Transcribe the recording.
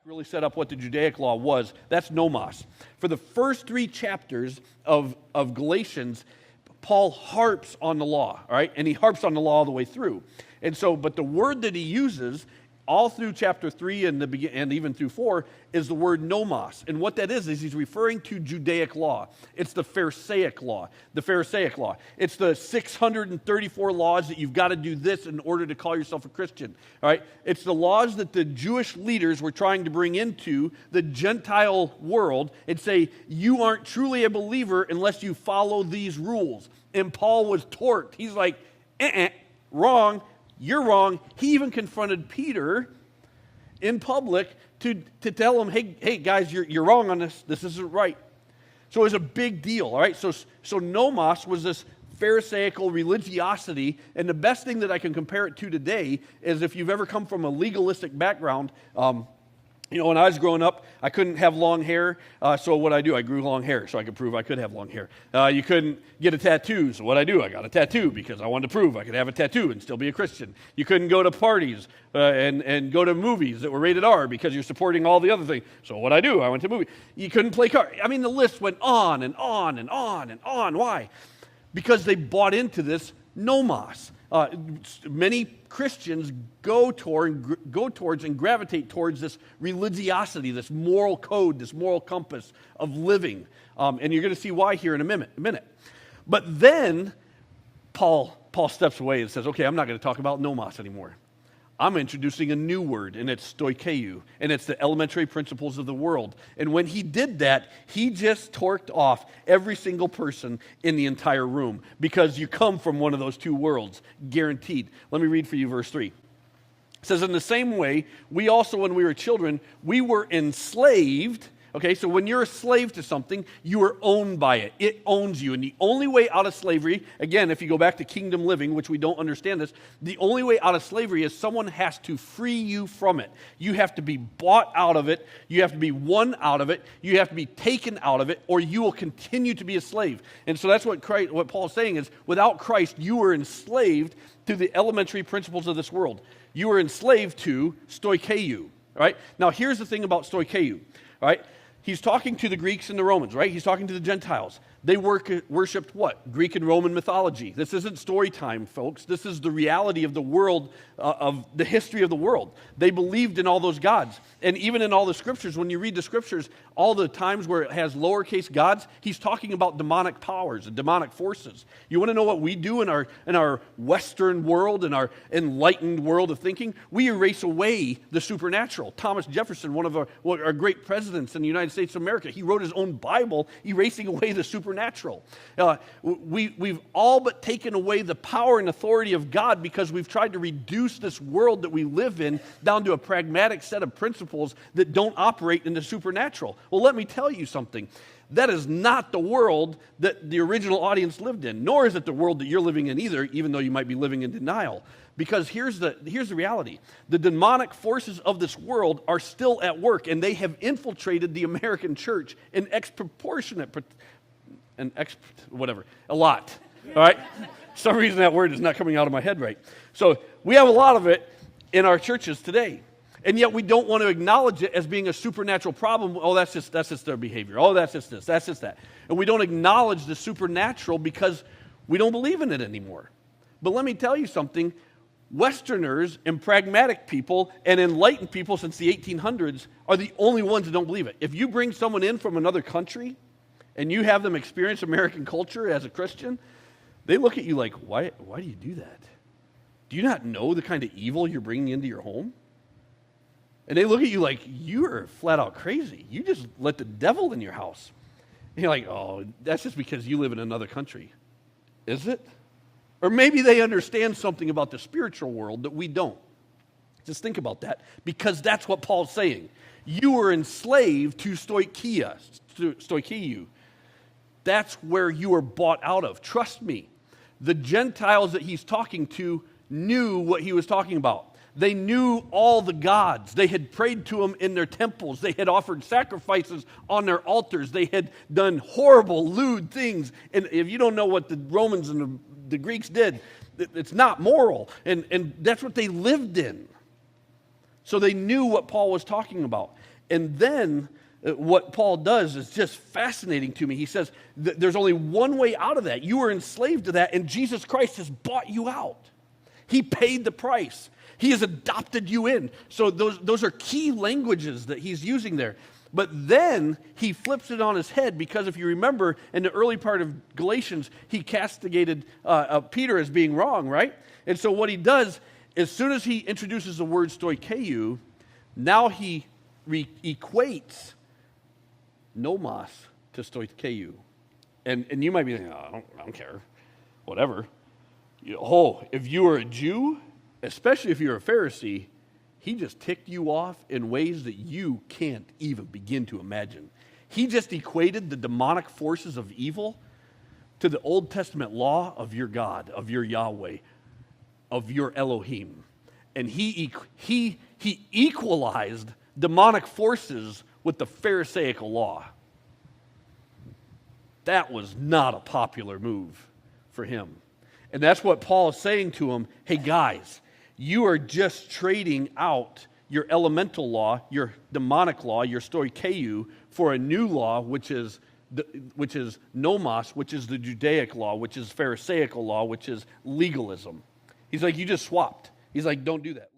really set up what the Judaic law was. That's nomos. For the first 3 chapters of Galatians, Paul harps on the law, all right? And he harps on the law all the way through. And so, but the word that he uses all through chapter 3 and even through 4 is the word nomos. And what that is he's referring to Judaic law. It's the Pharisaic law. It's the 634 laws that you've got to do this in order to call yourself a Christian. All right? It's the laws that the Jewish leaders were trying to bring into the Gentile world and say, you aren't truly a believer unless you follow these rules. And Paul was torqued. He's like, wrong. You're wrong. He even confronted Peter in public to tell him, hey guys, you're wrong on this. This isn't right. So it was a big deal, all right? So nomos was this Pharisaical religiosity, and the best thing that I can compare it to today is if you've ever come from a legalistic background. When I was growing up, I couldn't have long hair, so what I do, I grew long hair so I could prove I could have long hair. You couldn't get a tattoo, so what I do, I got a tattoo because I wanted to prove I could have a tattoo and still be a Christian. You couldn't go to parties and go to movies that were rated R because you're supporting all the other things. So what I do, I went to movies. You couldn't play cards. I mean, the list went on and on and on and on. Why? Because they bought into this nomos. Many Christians go towards and gravitate towards this religiosity, this moral code, this moral compass of living. And you're going to see why here in a minute. But then Paul steps away and says, okay, I'm not going to talk about nomos anymore. I'm introducing a new word, and it's stoicheia, and it's the elementary principles of the world. And when he did that, he just torqued off every single person in the entire room because you come from one of those two worlds, guaranteed. Let me read for you verse 3. It says, in the same way, we also, when we were children, we were enslaved. Okay, so when you're a slave to something, you are owned by it. It owns you. And the only way out of slavery, again, if you go back to kingdom living, which we don't understand this, the only way out of slavery is someone has to free you from it. You have to be bought out of it. You have to be won out of it. You have to be taken out of it, or you will continue to be a slave. And so that's what Paul's saying is, without Christ, you are enslaved to the elementary principles of this world. You are enslaved to stoicheia, right? Now, here's the thing about stoicheia, right? He's talking to the Greeks and the Romans, right? He's talking to the Gentiles. They worshipped what? Greek and Roman mythology. This isn't story time, folks. This is the reality of the world, of the history of the world. They believed in all those gods. And even in all the scriptures, when you read the scriptures, all the times where it has lowercase gods, he's talking about demonic powers and demonic forces. You want to know what we do in our Western world, in our enlightened world of thinking? We erase away the supernatural. Thomas Jefferson, one of our great presidents in the United States of America, he wrote his own Bible erasing away the supernatural. We've all but taken away the power and authority of God because we've tried to reduce this world that we live in down to a pragmatic set of principles that don't operate in the supernatural. Well, let me tell you something. That is not the world that the original audience lived in, nor is it the world that you're living in either, even though you might be living in denial. Because here's the reality. The demonic forces of this world are still at work, and they have infiltrated the American church in a lot, all right? For some reason that word is not coming out of my head right. So we have a lot of it in our churches today, and yet we don't want to acknowledge it as being a supernatural problem. Oh, that's just their behavior. Oh, that's just this, that's just that. And we don't acknowledge the supernatural because we don't believe in it anymore. But let me tell you something. Westerners and pragmatic people and enlightened people since the 1800s are the only ones that don't believe it. If you bring someone in from another country and you have them experience American culture as a Christian, they look at you like, why do you do that? Do you not know the kind of evil you're bringing into your home? And they look at you like, you're flat out crazy. You just let the devil in your house. And you're like, oh, that's just because you live in another country. Is it? Or maybe they understand something about the spiritual world that we don't. Just think about that, because that's what Paul's saying. You are enslaved to stoicheia. That's where you are bought out of. Trust me. The Gentiles that he's talking to knew what he was talking about. They knew all the gods. They had prayed to them in their temples. They had offered sacrifices on their altars. They had done horrible, lewd things. And if you don't know what the Romans and the Greeks did, it's not moral. And that's what they lived in. So they knew what Paul was talking about. And then what Paul does is just fascinating to me. He says, there's only one way out of that. You were enslaved to that, and Jesus Christ has bought you out. He paid the price. He has adopted you in. So those are key languages that he's using there. But then he flips it on his head, because if you remember, in the early part of Galatians, he castigated Peter as being wrong, right? And so what he does, as soon as he introduces the word stoikeu, now he equates nomos to stoikeu. And you might be thinking, oh, I don't care, whatever. If you were a Jew, especially if you're a Pharisee, he just ticked you off in ways that you can't even begin to imagine. He just equated the demonic forces of evil to the Old Testament law of your God, of your Yahweh, of your Elohim. And he equalized demonic forces with the Pharisaical law. That was not a popular move for him. And that's what Paul is saying to him. Hey, guys, you are just trading out your elemental law, your demonic law, your stoikeu, for a new law, which is nomos, which is the Judaic law, which is Pharisaical law, which is legalism. He's like, you just swapped. He's like, don't do that.